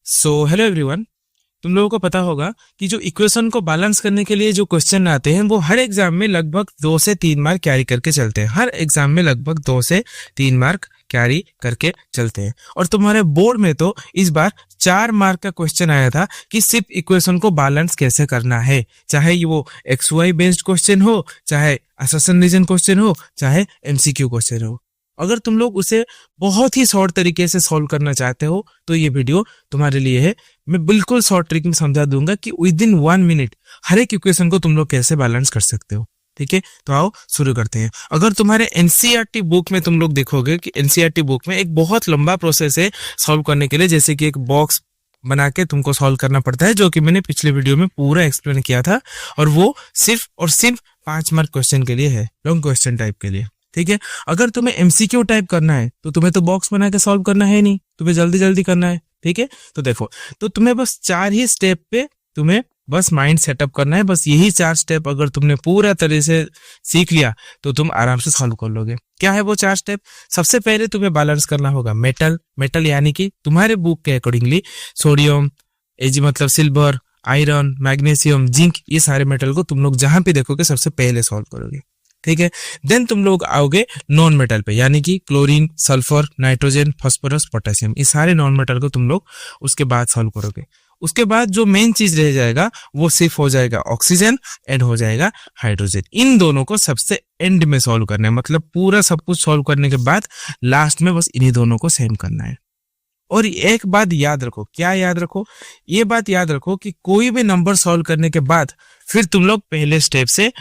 So hello everyone. तुम लोगों को पता होगा कि जो इक्वेशन को बैलेंस करने के लिए जो क्वेश्चन आते हैं वो हर एग्जाम में लगभग 2 से 3 मार्क कैरी करके चलते हैं। हर एग्जाम में लगभग 2 से 3 मार्क कैरी करके चलते हैं। और तुम्हारे बोर्ड में तो इस बार 4 मार्क का क्वेश्चन आया था कि सिर्फ इक्वेशन को बैलेंस कैसे करना है, चाहे वो एक्स वाई बेस्ड क्वेश्चन हो, चाहे असम्पशन रीजन क्वेश्चन हो, चाहे एमसीक्यू क्वेश्चन हो। अगर तुम लोग उसे बहुत ही शॉर्ट तरीके से सॉल्व करना चाहते हो तो ये वीडियो तुम्हारे लिए है। मैं बिल्कुल शॉर्ट ट्रिक में समझा दूंगा कि विद इन 1 मिनट हर एक इक्वेशन को तुम लोग कैसे बैलेंस कर सकते हो। ठीक है, तो आओ शुरू करते हैं। अगर तुम्हारे एनसीईआरटी बुक में तुम लोग देखोगे कि एनसीईआरटी बुक में एक बहुत लंबा प्रोसेस है सॉल्व करने के लिए, जैसे कि एक बॉक्स बना के तुमको सॉल्व करना पड़ता है, जो कि मैंने पिछले वीडियो में पूरा एक्सप्लेन किया था। और वो सिर्फ और सिर्फ 5 मार्क क्वेश्चन के लिए है, लॉन्ग क्वेश्चन टाइप के लिए। ठीक है, अगर तुम्हें एमसीक्यू टाइप करना है तो तुम्हें तो बॉक्स बना के सॉल्व करना है नहीं, तुम्हें जल्दी जल्दी करना है। ठीक है, तो देखो, तो तुम्हें बस 4 ही स्टेप पे तुम्हें बस माइंड सेटअप करना है। बस यही 4 स्टेप अगर तुमने पूरा तरह से सीख लिया तो तुम आराम से सॉल्व कर लोगे। क्या है वो 4 स्टेप? सबसे पहले तुम्हें बैलेंस करना होगा मेटल यानी कि तुम्हारे बुक के अकॉर्डिंगली सोडियम, एजी मतलब सिल्वर, आयरन, मैग्नीशियम, जिंक, ये सारे मेटल को तुम लोग जहां पे देखोगे सबसे पहले सॉल्व करोगे। ठीक है, देन तुम लोग आओगे नॉन मेटल पे, यानी कि chlorine, sulphur, nitrogen, phosphorus, potassium, ये सारे नॉन मेटल को तुम लोग उसके बाद सॉल्व करोगे। उसके बाद जो मेन चीज रह जाएगा वो सिर्फ हो जाएगा ऑक्सीजन एंड हो जाएगा हाइड्रोजन। इन दोनों को सबसे एंड में सॉल्व करना है, मतलब पूरा सब कुछ सॉल्व करने के बाद लास्ट में बस इन्हीं दोनों को सेम करना है। और एक बात याद रखो, क्या याद रखो? ये बात याद रखो कि कोई भी नंबर सॉल्व करने के बाद फिर तुम लोग पहले स्टेप से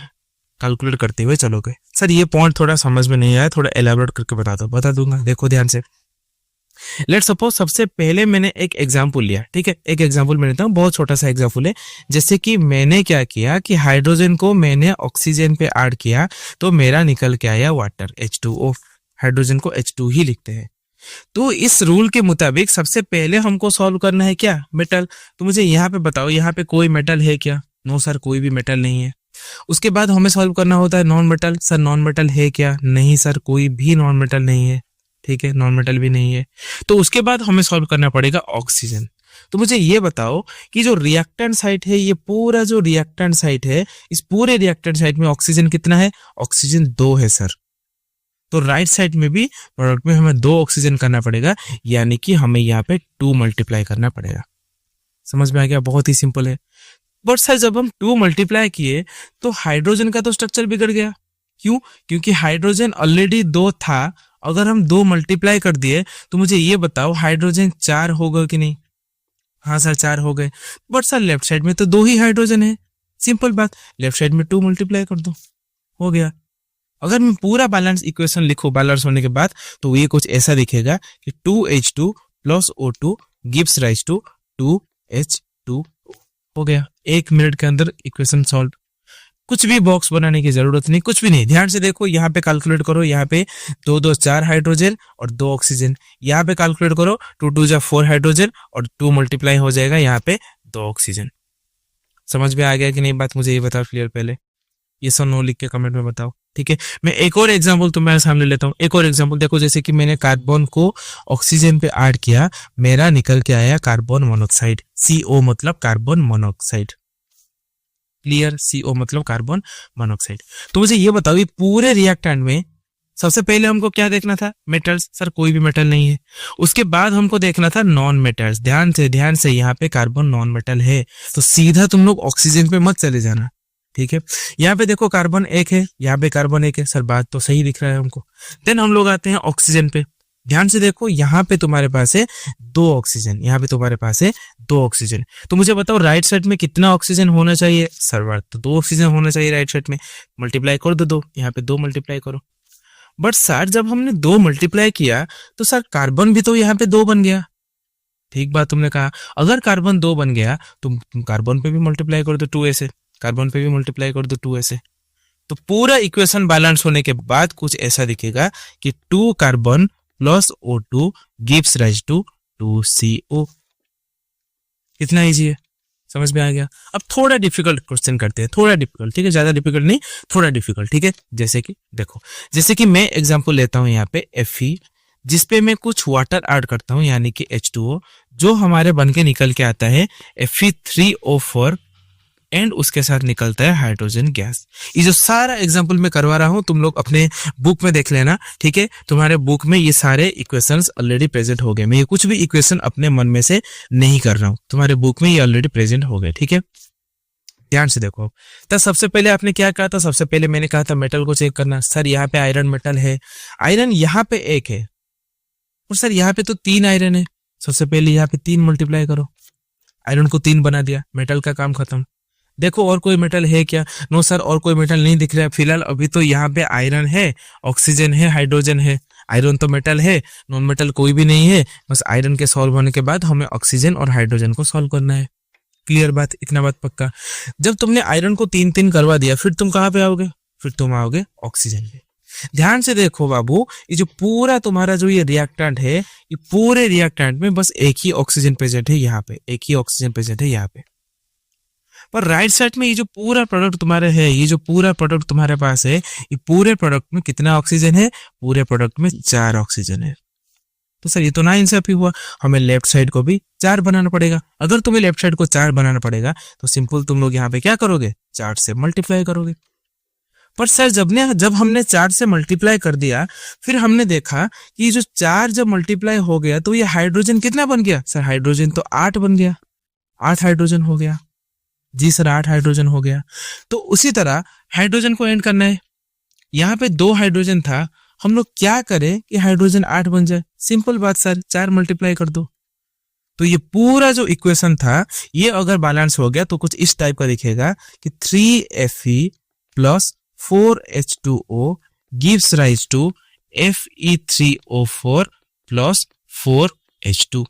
कैलकुलेट करते हुए चलोगे। सर ये पॉइंट थोड़ा समझ में नहीं आया, थोड़ा एलाबोरेट करके बता दूंगा। देखो ध्यान से, लेट्स सपोज सबसे पहले मैंने एक एग्जांपल लिया। ठीक है, एक एग्जांपल मैं लेता हूँ, बहुत छोटा सा एग्जांपल है। जैसे कि मैंने क्या किया कि हाइड्रोजन को मैंने ऑक्सीजन पे ऐड किया तो मेरा निकल के आया वाटर, H2O। हाइड्रोजन को H2 ही लिखते हैं। तो इस रूल के मुताबिक सबसे पहले हमको सॉल्व करना है क्या? मेटल। तो मुझे यहाँ पे बताओ, यहाँ पे कोई मेटल है क्या? नो सर, कोई भी मेटल नहीं है। उसके बाद हमें सॉल्व करना होता है non metal. Sir non metal है क्या? नहीं सर, कोई भी नॉन मेटल नहीं है। ठीक है, नॉन मेटल भी नहीं है। तो उसके बाद हमें सॉल्व करना पड़ेगा ऑक्सीजन। तो मुझे ये बताओ कि जो रिएक्टेंट साइट है, ये पूरा जो रिएक्टेंट साइट है, इस पूरे रिएक्टेंट साइट में ऑक्सीजन कितना है? ऑक्सीजन 2 है सर। तो राइट साइड में भी प्रोडक्ट में हमें 2 ऑक्सीजन करना पड़ेगा, यानी कि हमें यहाँ पे 2 मल्टीप्लाई करना पड़ेगा। समझ में आ गया? बहुत ही सिंपल है। बट सर जब हम 2 मल्टीप्लाई किए तो हाइड्रोजन का तो स्ट्रक्चर बिगड़ गया। क्यों? क्योंकि हाइड्रोजन ऑलरेडी 2 था। अगर हम 2 मल्टीप्लाई कर दिए तो मुझे ये बताओ हाइड्रोजन 4 होगा कि नहीं? हाँ सर 4 हो गए। बट सर लेफ्ट साइड में तो 2 ही हाइड्रोजन है। सिंपल बात, लेफ्ट साइड में 2 मल्टीप्लाई कर दो, हो गया। अगर मैं पूरा बैलेंस इक्वेशन लिखूं बैलेंस होने के बाद तो ये कुछ ऐसा दिखेगा कि 2H2 plus O2 gives rise to 2H2। हो गया। 1 मिनट के अंदर इक्वेशन सॉल्व। कुछ भी बॉक्स बनाने की जरूरत नहीं, कुछ भी नहीं। ध्यान से देखो, यहाँ पे कैलकुलेट करो, यहाँ पे 2 2 4 हाइड्रोजन और 2 ऑक्सीजन। यहाँ पे कैलकुलेट करो, 2 2 जा 4 हाइड्रोजन और 2 मल्टीप्लाई हो जाएगा यहाँ पे 2 ऑक्सीजन। समझ में आ गया कि नहीं बात? मुझे ये बताओ क्लियर पहले। ये सब नो लिख के कमेंट में बताओ। ठीक है, मैं एक और एग्जांपल तुम्हारे सामने लेता हूँ। एक और एग्जांपल देखो, जैसे कि मैंने कार्बन को ऑक्सीजन पे ऐड किया, मेरा निकल के आया कार्बन मोनोऑक्साइड। CO मतलब कार्बन मोनोऑक्साइड। क्लियर? CO मतलब कार्बन मोनोऑक्साइड। तो मुझे ये बताओ, ये पूरे रिएक्टेंट में सबसे पहले हमको क्या देखना था? मेटल्स। सर कोई भी मेटल नहीं है। उसके बाद हमको देखना था नॉन मेटल्स। ध्यान से यहाँ पे कार्बन नॉन मेटल है, तो सीधा तुम लोग ऑक्सीजन पे मत चले जाना। ठीक है, यहाँ पे देखो कार्बन 1 है, यहाँ पे कार्बन 1 है। सर बात तो सही दिख रहा है हमको। देन हम लोग आते हैं ऑक्सीजन पे। ध्यान से देखो, यहाँ पे तुम्हारे पास है 2 ऑक्सीजन, यहाँ पे तुम्हारे पास है 2 ऑक्सीजन। तो मुझे बताओ राइट साइड में कितना ऑक्सीजन होना चाहिए? सर बात तो 2 ऑक्सीजन होना चाहिए राइट साइड में। मल्टीप्लाई कर दो 2, यहाँ पे 2 मल्टीप्लाई करो। बट सर जब हमने 2 मल्टीप्लाई किया तो सर कार्बन भी तो यहाँ पे 2 बन गया। ठीक बात तुमने कहा। अगर कार्बन 2 बन गया तो तुम कार्बन पे भी मल्टीप्लाई कर दो 2 ऐसे, कार्बन पे भी मल्टीप्लाई कर दो 2 ऐसे। तो पूरा इक्वेशन बैलेंस होने के बाद कुछ ऐसा दिखेगा कि 2 carbon plus O2 gives rise to 2CO। कितना इजी है, समझ में आ गया? अब थोड़ा डिफिकल्ट क्वेश्चन करते हैं, थोड़ा डिफिकल्ट। ठीक है, ज्यादा डिफिकल्ट नहीं, थोड़ा डिफिकल्ट। ठीक है, जैसे कि देखो, जैसे कि मैं एग्जांपल लेता हूं यहाँ पे Fe। जिसपे मैं कुछ वाटर ऐड करता हूं यानी कि H2O, जो हमारे बन के निकल के आता है Fe3O4 एंड उसके साथ निकलता है हाइड्रोजन गैस। ये जो सारा एग्जांपल मैं करवा रहा हूं तुम लोग अपने बुक में देख लेना, ठीक है। तुम्हारे बुक में ये सारे इक्वेशंस ऑलरेडी प्रेजेंट हो गए। मैं ये कुछ भी इक्वेशन अपने मन में से नहीं कर रहा हूं, तुम्हारे बुक में ये ऑलरेडी प्रेजेंट हो गए, ठीक है। ध्यान से देखो। तो सबसे पहले आपने क्या कहा था, सबसे पहले मैंने कहा था मेटल को चेक करना। सर यहाँ पे आयरन मेटल है, आयरन यहाँ पे 1 है और सर यहाँ पे तो 3 आयरन है। सबसे पहले यहाँ पे 3 मल्टीप्लाई करो, आयरन को 3 बना दिया, मेटल का काम खत्म। देखो और कोई मेटल है क्या? नो सर और कोई मेटल नहीं दिख रहा है फिलहाल। अभी तो यहाँ पे आयरन है, ऑक्सीजन है, हाइड्रोजन है। आयरन तो मेटल है, नॉन मेटल कोई भी नहीं है। बस आयरन के सॉल्व होने के बाद हमें ऑक्सीजन और हाइड्रोजन को सॉल्व करना है। क्लियर बात, इतना बात पक्का। जब तुमने आयरन को 3 करवा दिया फिर तुम कहाँ पे आओगे? फिर तुम आओगे ऑक्सीजन पे। ध्यान से देखो बाबू, ये जो पूरा तुम्हारा जो ये रिएक्टेंट है, ये पूरे रिएक्टेंट में बस एक ही ऑक्सीजन प्रेजेंट है यहाँ पे, एक ही ऑक्सीजन प्रेजेंट है यहाँ पे। पर राइट साइड में ये जो पूरा प्रोडक्ट तुम्हारे है, ये जो पूरा प्रोडक्ट तुम्हारे पास है, ये पूरे प्रोडक्ट में कितना ऑक्सीजन है? पूरे प्रोडक्ट में 4 ऑक्सीजन है। तो सर ये तो नाइंसाफी हुआ, हमें लेफ्ट साइड को भी 4 बनाना पड़ेगा। अगर तुम्हें लेफ्ट साइड को 4 बनाना पड़ेगा तो सिंपल तुम लोग यहाँ पे क्या करोगे? 4 से मल्टीप्लाई करोगे। पर सर जब हमने 4 से मल्टीप्लाई कर दिया फिर हमने देखा कि जो 4 जब मल्टीप्लाई हो गया तो ये हाइड्रोजन कितना बन गया? सर हाइड्रोजन तो 8 बन गया, 8 हाइड्रोजन हो गया। जी सर 8 हाइड्रोजन हो गया। तो उसी तरह हाइड्रोजन को एंड करना है। यहाँ पे 2 हाइड्रोजन था, हम लोग क्या करें कि हाइड्रोजन 8 बन जाए? सिंपल बात सर, 4 मल्टीप्लाई कर दो। तो ये पूरा जो इक्वेशन था ये अगर बैलेंस हो गया तो कुछ इस टाइप का दिखेगा कि 3Fe plus 4H2O gives rise to Fe3O4 plus 4H2।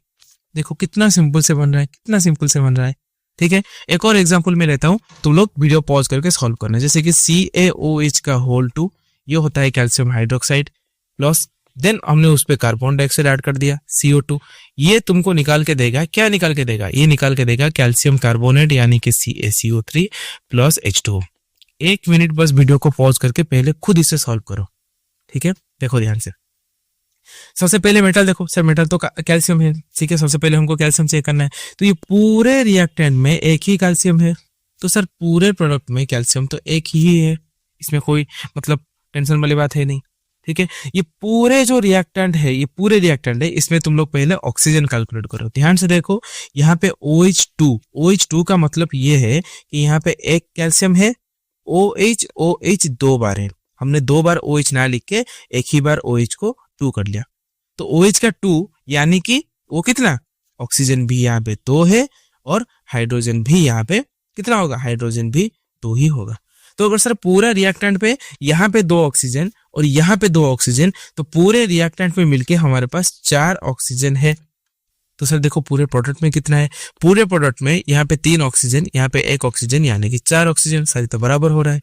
देखो कितना सिंपल से बन रहा है, कितना सिंपल से बन रहा है, ठीक है। एक और एग्जांपल मैं लेता हूं, तुम लोग वीडियो पॉज करके सॉल्व करना। जैसे कि CaOH का होल 2, ये होता है कैल्शियम हाइड्रोक्साइड, प्लस देन हमने उस पे कार्बन डाइऑक्साइड ऐड कर दिया CO2। ये तुमको निकाल के देगा, क्या निकाल के देगा? ये निकाल के देगा कैल्शियम कार्बोनेट यानी कि CaCO3 प्लस H2O। 1 मिनट बस वीडियो को पॉज करके पहले खुद इसे सॉल्व करो, ठीक है। देखो ध्यान से, सबसे पहले मेटल देखो। सर मेटल तो कैल्शियम है, ठीक है। सबसे पहले हमको कैल्शियम चेक करना है, तो ये पूरे रिएक्टेंट में एक ही कैल्शियम है। तो सर पूरे प्रोडक्ट में कैल्शियम तो एक ही है, इसमें कोई मतलब टेंशन वाली बात है नहीं, ठीक है। ये पूरे जो रिएक्टेंट है, ये पूरे रिएक्टेंट है, इसमें तुम लोग पहले ऑक्सीजन कैलकुलेट करो। ध्यान से देखो, यहाँ पे OH2 का मतलब ये है कि यहाँ पे एक कैल्शियम है, OH 2 बार है। हमने 2 बार OH ना लिख के एक ही बार OH को 2 कर लिया। तो OH का 2 यानी कि वो कितना? ऑक्सीजन भी यहाँ पे 2 है और हाइड्रोजन भी यहाँ पे कितना होगा? हाइड्रोजन भी 2 ही होगा। तो अगर सर पूरा रिएक्टेंट पे यहाँ पे 2 ऑक्सीजन और यहाँ पे 2 ऑक्सीजन, तो पूरे रिएक्टेंट पे मिलके हमारे पास 4 ऑक्सीजन है। तो सर देखो पूरे प्रोडक्ट में कितना है? पूरे प्रोडक्ट में यहाँ पे 3 ऑक्सीजन, यहाँ पे 1 ऑक्सीजन यानी कि 4 ऑक्सीजन। सर तो बराबर हो रहा है,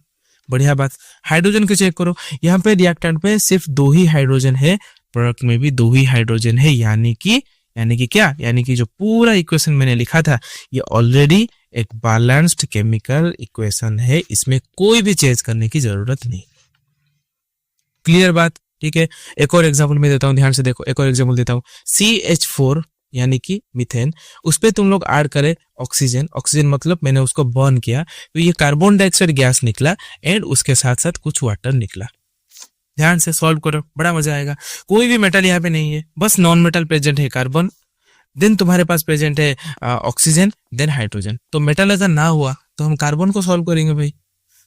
बढ़िया बात। हाइड्रोजन को चेक करो, यहाँ पे रिएक्टेंट पे सिर्फ 2 ही हाइड्रोजन है, प्रोडक्ट में भी 2 ही हाइड्रोजन है, यानी कि क्या? यानी कि जो पूरा इक्वेशन मैंने लिखा था ये ऑलरेडी एक बैलेंस्ड केमिकल इक्वेशन है, इसमें कोई भी चेंज करने की जरूरत नहीं। क्लियर बात, ठीक है। एक और एग्जांपल मैं देता हूं, ध्यान से देखो। एक और एग्जांपल देता हूं, CH4 यानी कि मीथेन, उस पे तुम लोग ऐड करें ऑक्सीजन मतलब मैंने उसको बर्न किया तो ये कार्बन डाइऑक्साइड गैस निकला एंड उसके साथ साथ कुछ वाटर निकला। ध्यान से सॉल्व करो, बड़ा मजा आएगा। कोई भी मेटल यहाँ पे नहीं है, बस नॉन मेटल प्रेजेंट है, कार्बन, देन तुम्हारे पास प्रेजेंट है ऑक्सीजन, देन हाइड्रोजन। तो मेटल अगर ना हुआ तो हम कार्बन को सॉल्व करेंगे भाई।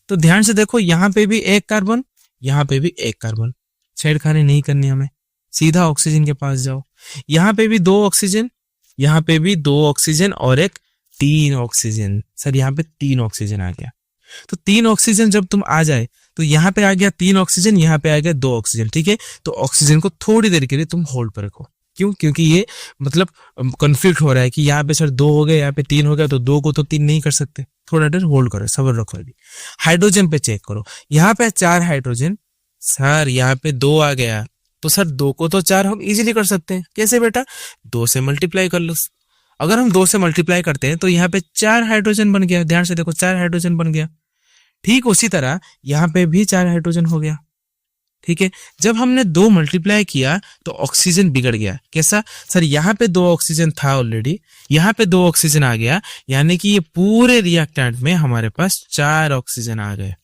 तो ध्यान से देखो, यहाँ पे भी एक कार्बन, यहाँ पे भी एक कार्बन, छेड़खानी नहीं करनी हमें, सीधा ऑक्सीजन के पास जाओ। यहाँ पे भी 2 ऑक्सीजन, यहाँ पे भी 2 ऑक्सीजन और एक 3 ऑक्सीजन। सर यहाँ पे 3 ऑक्सीजन आ गया। तो 3 ऑक्सीजन जब तुम आ जाए तो यहाँ पे आ गया 3 ऑक्सीजन, यहाँ पे आ गया 2 ऑक्सीजन, ठीक है। तो ऑक्सीजन को थोड़ी देर के लिए तुम होल्ड पर रखो। क्यों? क्योंकि ये मतलब कन्फ्लिक्ट हो रहा है कि यहाँ पे सर 2 हो गए, यहाँ पे 3 हो गया, तो 2 को तो 3 नहीं कर सकते, थोड़ा देर होल्ड करो, सब्र रखो। अभी हाइड्रोजन पे चेक करो, यहाँ पे 4 हाइड्रोजन, सर यहाँ पे 2 आ गया, तो सर 2 को तो 4 हम इजीली कर सकते हैं। कैसे बेटा? 2 से मल्टीप्लाई कर लो। अगर हम 2 से मल्टीप्लाई करते हैं तो यहाँ पे 4 हाइड्रोजन बन गया। ध्यान से देखो, 4 हाइड्रोजन बन गया। ठीक उसी तरह यहाँ पे भी 4 हाइड्रोजन हो गया। ठीक है। जब हमने 2 मल्टीप्लाई किया तो ऑक्सीजन बिगड़ गया। कैसा सर, यहाँ पे 2 ऑक्सीजन था ऑलरेडी, यहाँ पे 2 ऑक्सीजन आ गया, यानी कि ये पूरे रिएक्टेंट में हमारे पास 4 ऑक्सीजन आ गए।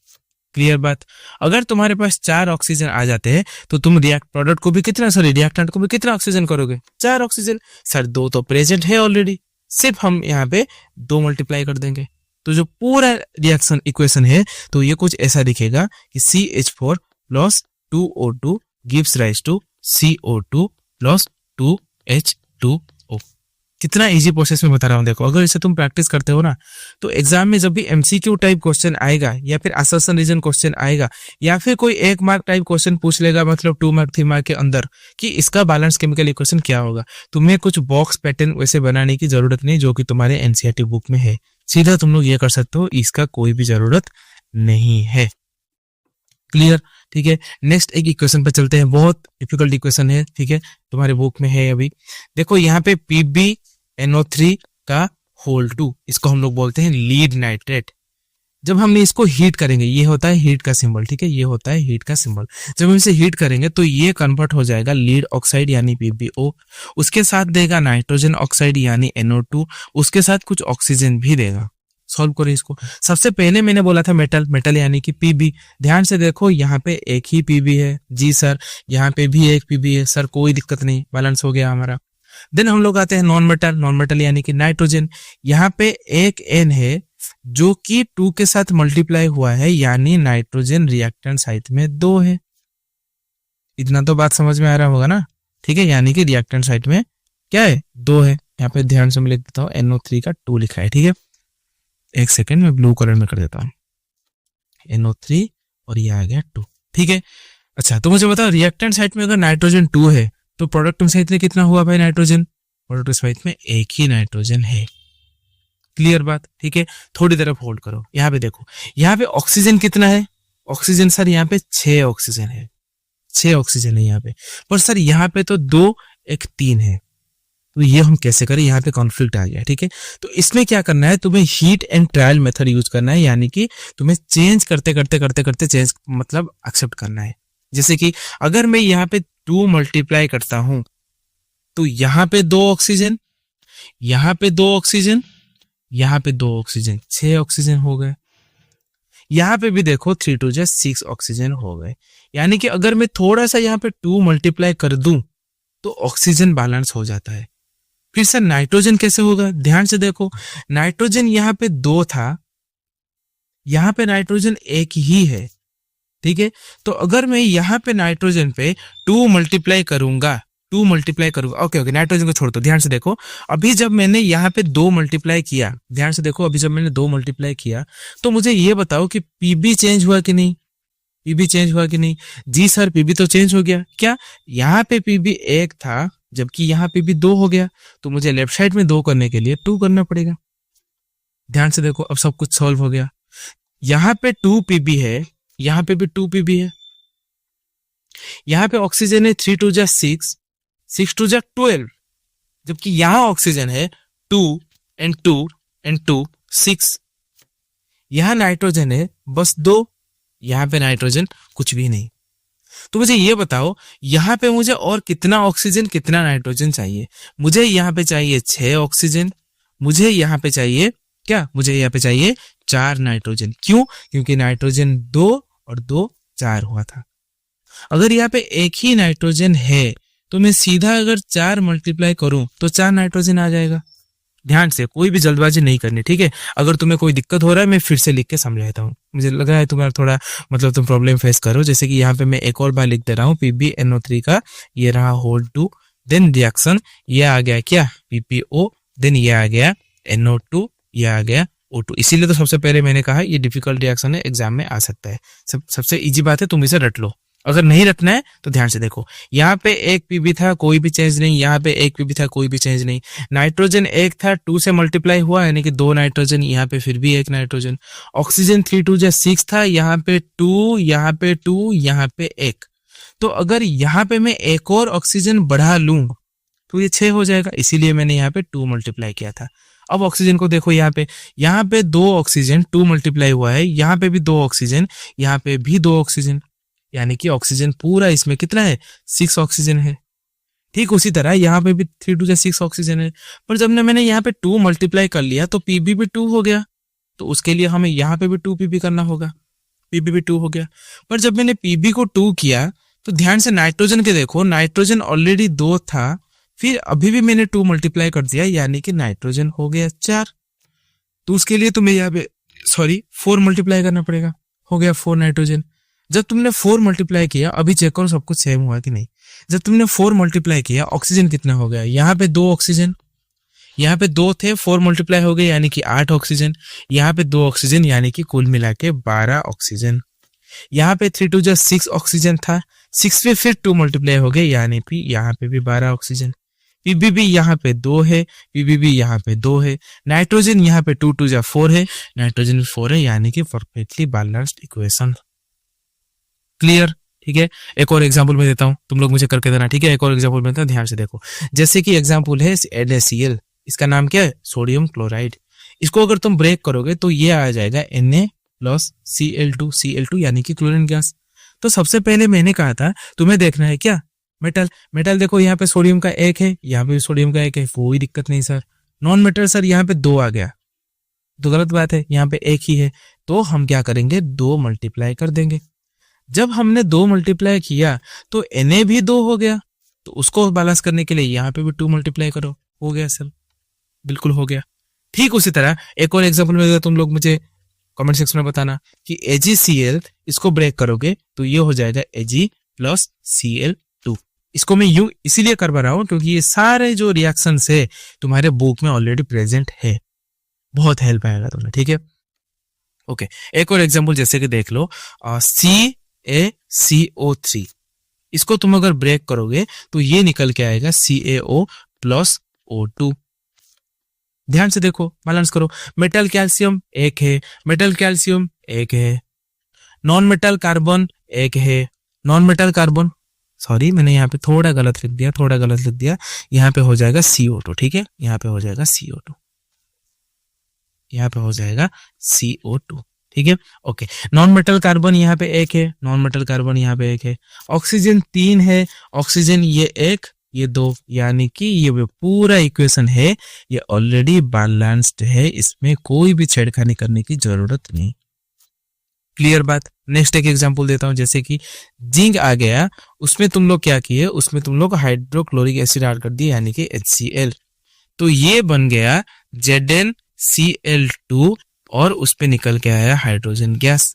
क्लियर बात। अगर तुम्हारे पास 4 ऑक्सीजन आ जाते हैं तो तुम प्रोडक्ट को भी कितना, सॉरी रिएक्टेंट को भी कितना ऑक्सीजन करोगे, 4 ऑक्सीजन। सर 2 तो प्रेजेंट है ऑलरेडी, सिर्फ हम यहाँ पे 2 मल्टीप्लाई कर देंगे। तो जो पूरा रिएक्शन इक्वेशन है तो ये कुछ ऐसा दिखेगा कि CH4 plus 2O2 gives rise to CO2 plus 2H2O। कितना इजी प्रोसेस में बता रहा हूँ। देखो अगर इसे तुम प्रैक्टिस करते हो ना तो एग्जाम में जब भी MCQ टाइप क्वेश्चन आएगा या फिर असर्शन रीजन क्वेश्चन आएगा या फिर कोई 1 मार्क टाइप क्वेश्चन पूछ लेगा, मतलब 2 मार्क 3 मार्क के अंदर, कि इसका बैलेंस केमिकल इक्वेशन क्या होगा, तुम्हें कुछ बॉक्स पैटर्न वैसे बनाने की जरूरत नहीं जो कि तुम्हारे NCERT बुक में है। सीधा तुम लोग ये कर सकते हो, इसका कोई भी जरूरत नहीं है। क्लियर, ठीक है। नेक्स्ट एक इक्वेशन पे चलते हैं, बहुत डिफिकल्ट इक्वेशन है, ठीक है, तुम्हारे बुक में है अभी। देखो यहाँ पे PbNO3 का होल 2, इसको हम लोग बोलते हैं लीड नाइट्रेट। जब हम इसको हीट करेंगे, ये होता है हीट का सिंबल, ठीक है, ये होता है हीट का सिंबल। जब हम इसे हीट करेंगे तो ये कन्वर्ट हो जाएगा लीड ऑक्साइड यानी PbO, उसके साथ देगा नाइट्रोजन ऑक्साइड यानी NO2, उसके साथ कुछ ऑक्सीजन भी देगा। सॉल्व करो इसको। सबसे पहले मैंने बोला था मेटल, मेटल यानी कि Pb। ध्यान से देखो यहाँ पे एक ही Pb है। जी सर, यहाँ पे भी एक Pb है। सर कोई दिक्कत नहीं, बैलेंस हो गया हमारा। देन हम लोग आते हैं नॉन मेटल, नॉन मेटल यानी कि नाइट्रोजन। यहाँ पे एक N है जो कि 2 के साथ मल्टीप्लाई हुआ है, यानी नाइट्रोजन रिएक्टेंट साइट में 2 है। इतना तो बात समझ में आ रहा होगा ना, ठीक है, यानी कि रिएक्टेंट साइट में क्या है, 2 है। यहाँ पे ध्यान से मैं लिख देता हूँ NO3 का 2 लिखा है, ठीक है। एक सेकेंड में ब्लू कलर में कर देता हूँ, NO3 और ये आ गया 2, ठीक है। अच्छा तो मुझे बताओ रिएक्टेंट साइट में अगर नाइट्रोजन 2 है तो प्रोडक्ट साइट में कितना हुआ भाई नाइट्रोजन, प्रोडक्ट साइट में एक ही नाइट्रोजन है। क्लियर बात, ठीक है। थोड़ी तरफ होल्ड करो, यहाँ पे देखो, यहाँ पे ऑक्सीजन कितना है, ऑक्सीजन सर यहाँ पे 6 ऑक्सीजन है, 6 ऑक्सीजन है यहाँ पे, पर सर यहाँ पे तो 2 एक 3 है। तो ये हम कैसे करें, यहाँ पे कॉन्फ्लिक्ट आ गया, ठीक है। तो इसमें क्या करना है, तुम्हें heat and trial method use करना है, यानी कि तुम्हें चेंज करते करते करते करते चेंज मतलब एक्सेप्ट करना है। जैसे कि अगर मैं यहाँ पे 2 मल्टीप्लाई करता हूं तो यहाँ पे 2 ऑक्सीजन, यहाँ पे 2 ऑक्सीजन, यहाँ पे 2 ऑक्सीजन, 6 ऑक्सीजन हो गए। यहाँ पे भी देखो 3 2 6 ऑक्सीजन हो गए। यानी कि अगर मैं थोड़ा सा यहाँ पे 2 मल्टीप्लाई कर दूं तो ऑक्सीजन बैलेंस हो जाता है। फिर सर नाइट्रोजन कैसे होगा, ध्यान से देखो, नाइट्रोजन यहाँ पे 2 था, यहाँ पे नाइट्रोजन एक ही है, ठीक है। तो अगर मैं यहाँ पे नाइट्रोजन पे 2 मल्टीप्लाई करूंगा, 2 मल्टीप्लाई करूंगा, ओके नाइट्रोजन को छोड़ दो। ध्यान से देखो, अभी जब मैंने यहाँ पे 2 मल्टीप्लाई किया, ध्यान से देखो, अभी जब मैंने 2 मल्टीप्लाई किया तो मुझे ये बताओ कि Pb चेंज हुआ कि नहीं, Pb चेंज हुआ कि नहीं। जी सर Pb तो चेंज हो गया। क्या, यहाँ पे Pb 1 था जबकि यहाँ Pb 2 हो गया, तो मुझे लेफ्ट साइड में 2 करने के लिए 2 करना पड़ेगा। ध्यान से देखो, अब सब कुछ सॉल्व हो गया। यहाँ पे 2 Pb है, यहाँ पे भी 2 Pb है, यहाँ पे ऑक्सीजन है 3 2 6, 6 2 12, जबकि यहाँ ऑक्सीजन है 2 and 2 and 2 6। यहाँ नाइट्रोजन है बस 2, यहाँ पे नाइट्रोजन कुछ भी नहीं। तो मुझे ये बताओ यहाँ पे मुझे और कितना ऑक्सीजन कितना नाइट्रोजन चाहिए। मुझे यहाँ पे चाहिए 6 ऑक्सीजन, मुझे यहाँ पे चाहिए क्या, मुझे यहाँ पे चाहिए 4 नाइट्रोजन। क्यों, क्योंकि नाइट्रोजन 2 और 2 4 हुआ था। अगर यहाँ पे एक ही नाइट्रोजन है तो मैं सीधा अगर 4 मल्टीप्लाई करूं तो 4 नाइट्रोजन आ जाएगा। ध्यान से, कोई भी जल्दबाजी नहीं करनी, ठीक है। अगर तुम्हें कोई दिक्कत हो रहा है मैं फिर से लिख के समझाता हूँ, मुझे लग रहा है तुम्हारा थोड़ा मतलब तुम प्रॉब्लम फेस करो। जैसे कि यहाँ पे मैं एक और बार लिख दे रहा हूँ, PbNO3 का ये रहा होल 2, देन रिएक्शन ये आ गया क्या PbO, देन ये आ गया NO2, ये आ गया O2। इसीलिए तो सबसे पहले मैंने कहा ये डिफिकल्ट रिएक्शन है, एग्जाम में आ सकता है। सबसे इजी बात है, तुम इसे रट लो। अगर नहीं रखना है तो ध्यान से देखो, यहाँ पे एक Pb था कोई भी चेंज नहीं, यहाँ पे एक Pb था कोई भी चेंज नहीं, नाइट्रोजन एक था 2 से मल्टीप्लाई हुआ यानी कि 2 नाइट्रोजन, यहाँ पे फिर भी एक नाइट्रोजन। ऑक्सीजन 3 2 6 था, यहाँ पे 2, यहाँ पे 2, यहाँ पे 1। तो अगर यहाँ पे मैं एक और ऑक्सीजन बढ़ा लूं तो ये 6 हो जाएगा, इसीलिए मैंने यहाँ पे 2 मल्टीप्लाई किया था। अब ऑक्सीजन को देखो, यहाँ पे 2 ऑक्सीजन 2 मल्टीप्लाई हुआ है, यहाँ पे भी 2 ऑक्सीजन, यहाँ पे भी 2 ऑक्सीजन। यानी कि ऑक्सीजन पूरा इसमें कितना है, 6 ऑक्सीजन है। ठीक उसी तरह यहाँ पे भी 3 2 6 ऑक्सीजन है, पर जब मैंने यहाँ पे 2 मल्टीप्लाई कर लिया तो पीबी भी 2 हो गया, तो उसके लिए हमें यहाँ पे भी 2 पीबी करना होगा, पीबी भी 2 हो गया। पर जब मैंने पीबी को 2 किया तो ध्यान से नाइट्रोजन के देखो, नाइट्रोजन ऑलरेडी 2 था, फिर अभी भी मैंने 2 मल्टीप्लाई कर दिया, यानी कि नाइट्रोजन हो गया 4। तो उसके लिए तुम्हें यहाँ पे 4 मल्टीप्लाई करना पड़ेगा, हो गया 4 नाइट्रोजन। जब तुमने 4 मल्टीप्लाई किया, अभी चेक करो सब कुछ सेम हुआ कि नहीं। जब तुमने 4 मल्टीप्लाई किया, ऑक्सीजन कितना हो गया, यहाँ पे 2 ऑक्सीजन, यहाँ पे 2 थे, 4 मल्टीप्लाई हो गए यानी कि 8 ऑक्सीजन, यहाँ पे 2 ऑक्सीजन यानी कि कुल मिला के 12 ऑक्सीजन। यहाँ पे 3 2 6 ऑक्सीजन था, 6 पे फिर 2 मल्टीप्लाई हो गए यानी कि यहाँ पे भी 12 ऑक्सीजन। पीबी भी यहाँ पे 2 है, पीबी भी यहाँ पे 2 है, नाइट्रोजन यहाँ पे 2 2 4 है, नाइट्रोजन 4 है, यानी कि परफेक्टली बैलेंस्ड इक्वेशन। क्लियर, ठीक है। एक और एग्जांपल मैं देता हूँ, तुम लोग मुझे करके देना, ठीक है। एक और एग्जांपल मैं देता हूँ, ध्यान से देखो। जैसे कि एग्जांपल है NaCl, इसका नाम क्या है, सोडियम क्लोराइड। इसको अगर तुम ब्रेक करोगे तो ये आ जाएगा Na+Cl2 यानी कि क्लोरीन गैस। तो सबसे पहले मैंने कहा था तुम्हें देखना है क्या, मेटल देखो, यहाँ पे सोडियम का 1 है, यहाँ पे सोडियम का 1 है, कोई दिक्कत नहीं सर। नॉन मेटल सर यहाँ पे 2 आ गया, तो गलत बात है, यहाँ पे 1 ही है, तो हम क्या करेंगे, 2 मल्टीप्लाई कर देंगे। जब हमने 2 मल्टीप्लाई किया तो Na भी 2 हो गया, तो उसको बैलेंस करने के लिए यहाँ पे भी 2 मल्टीप्लाई करो, हो गया सर, बिल्कुल हो गया। ठीक उसी तरह एक और एग्जांपल में तुम लोग मुझे कमेंट सेक्शन में बताना कि AgCl, इसको ब्रेक करोगे तो ये हो जाएगा Ag+Cl2। इसको मैं यूं इसीलिए करवा रहा हूं क्योंकि ये सारे जो रिएक्शन है तुम्हारे बुक में ऑलरेडी प्रेजेंट है, बहुत हेल्प आएगा तुम्हें, ठीक है। ओके, एक और एग्जांपल जैसे कि देख लो, CaCO3, इसको तुम अगर ब्रेक करोगे तो ये निकल के आएगा CaO+O2। ध्यान से देखो, बैलेंस करो। मेटल कैल्शियम 1 है, मेटल कैल्शियम 1 है, नॉन मेटल कार्बन 1 है, नॉन मेटल कार्बन, सॉरी मैंने यहाँ पे थोड़ा गलत लिख दिया, यहाँ पे हो जाएगा CO2, ठीक है, यहाँ पे हो जाएगा CO2, यहाँ पे हो जाएगा CO2, ठीक है। ओके, नॉन मेटल कार्बन यहाँ पे 1 है, नॉन मेटल कार्बन यहाँ पे 1 है, ऑक्सीजन 3 है, ऑक्सीजन ये 1 ये 2, यानी कि ये पूरा इक्वेशन है, ये ऑलरेडी बैलेंस्ड है, इसमें कोई भी छेड़खानी करने की जरूरत नहीं। क्लियर बात। नेक्स्ट एक एग्जांपल देता हूं, जैसे कि जिंक आ गया, उसमें तुम लोग क्या किए, उसमें तुम लोग हाइड्रोक्लोरिक एसिड ऐड कर दिए यानी कि HCl, तो ये बन गया ZnCl2 और उस पे निकल के आया हाइड्रोजन गैस।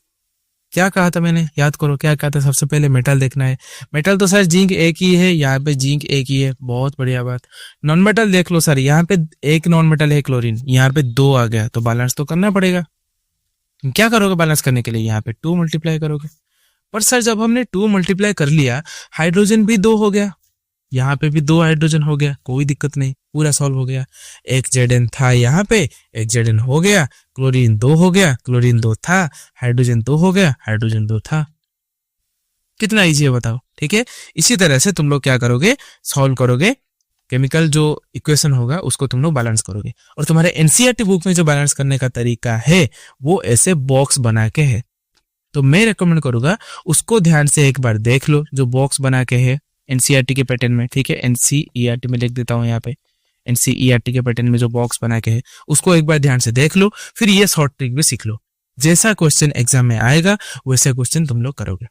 क्या कहा था मैंने, याद करो क्या कहा था, सबसे पहले मेटल देखना है। मेटल तो सर जिंक 1 ही है, यहाँ पे जिंक 1 ही है, बहुत बढ़िया बात। नॉन मेटल देख लो सर, यहाँ पे 1 नॉन मेटल है क्लोरीन, यहाँ पे 2 आ गया, तो बैलेंस तो करना पड़ेगा। क्या करोगे बैलेंस करने के लिए, यहाँ पे 2 मल्टीप्लाई करोगे। पर सर जब हमने 2 मल्टीप्लाई कर लिया, हाइड्रोजन भी 2 हो गया, यहाँ पे भी 2 हाइड्रोजन हो गया, कोई दिक्कत नहीं, पूरा सॉल्व हो गया। एक Zn था यहाँ पे, एक Zn हो गया, क्लोरीन 2 हो गया, क्लोरीन 2 था, हाइड्रोजन 2 हो गया, हाइड्रोजन 2 था। कितना इजी है बताओ, ठीक है। इसी तरह से तुम लोग क्या करोगे, सॉल्व करोगे, केमिकल जो इक्वेशन होगा उसको तुम लोग बैलेंस करोगे। और तुम्हारे एनसीईआरटी बुक में जो बैलेंस करने का तरीका है वो ऐसे बॉक्स बना के है, तो मैं रेकमेंड करूंगा उसको ध्यान से एक बार देख लो, जो बॉक्स बना के है एनसीईआरटी के पैटर्न में, ठीक है। एनसीईआरटी में लिख देता हूँ यहाँ पे, एनसीईआरटी के पैटर्न में जो बॉक्स बना के है उसको एक बार ध्यान से देख लो, फिर ये शॉर्ट ट्रिक भी सीख लो। जैसा क्वेश्चन एग्जाम में आएगा वैसे क्वेश्चन तुम लोग करोगे।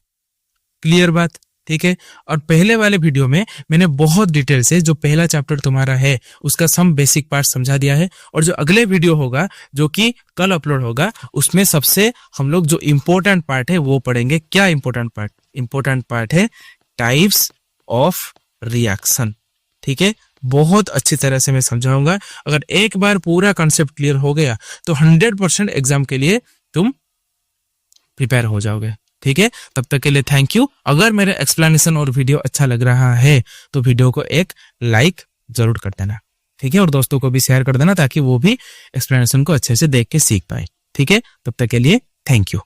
क्लियर बात, ठीक है। और पहले वाले वीडियो में मैंने बहुत डिटेल से जो पहला चैप्टर तुम्हारा है उसका सम बेसिक पार्ट समझा दिया है, और जो अगले वीडियो होगा जो कि कल अपलोड होगा उसमें सबसे हम लोग जो इम्पोर्टेंट पार्ट है वो पढ़ेंगे। क्या इम्पोर्टेंट पार्ट? इम्पोर्टेंट पार्ट है टाइप्स ऑफ रिएक्शन, ठीक है। बहुत अच्छी तरह से मैं समझाऊंगा। अगर एक बार पूरा कॉन्सेप्ट क्लियर हो गया तो 100% एग्जाम के लिए तुम प्रिपेयर हो जाओगे, ठीक है। तब तक के लिए थैंक यू। अगर मेरा एक्सप्लेनेशन और वीडियो अच्छा लग रहा है तो वीडियो को एक लाइक जरूर कर देना, ठीक है, और दोस्तों को भी शेयर कर देना ताकि वो भी एक्सप्लेनेशन को अच्छे से देख के सीख पाए, ठीक है। तब तक के लिए थैंक यू।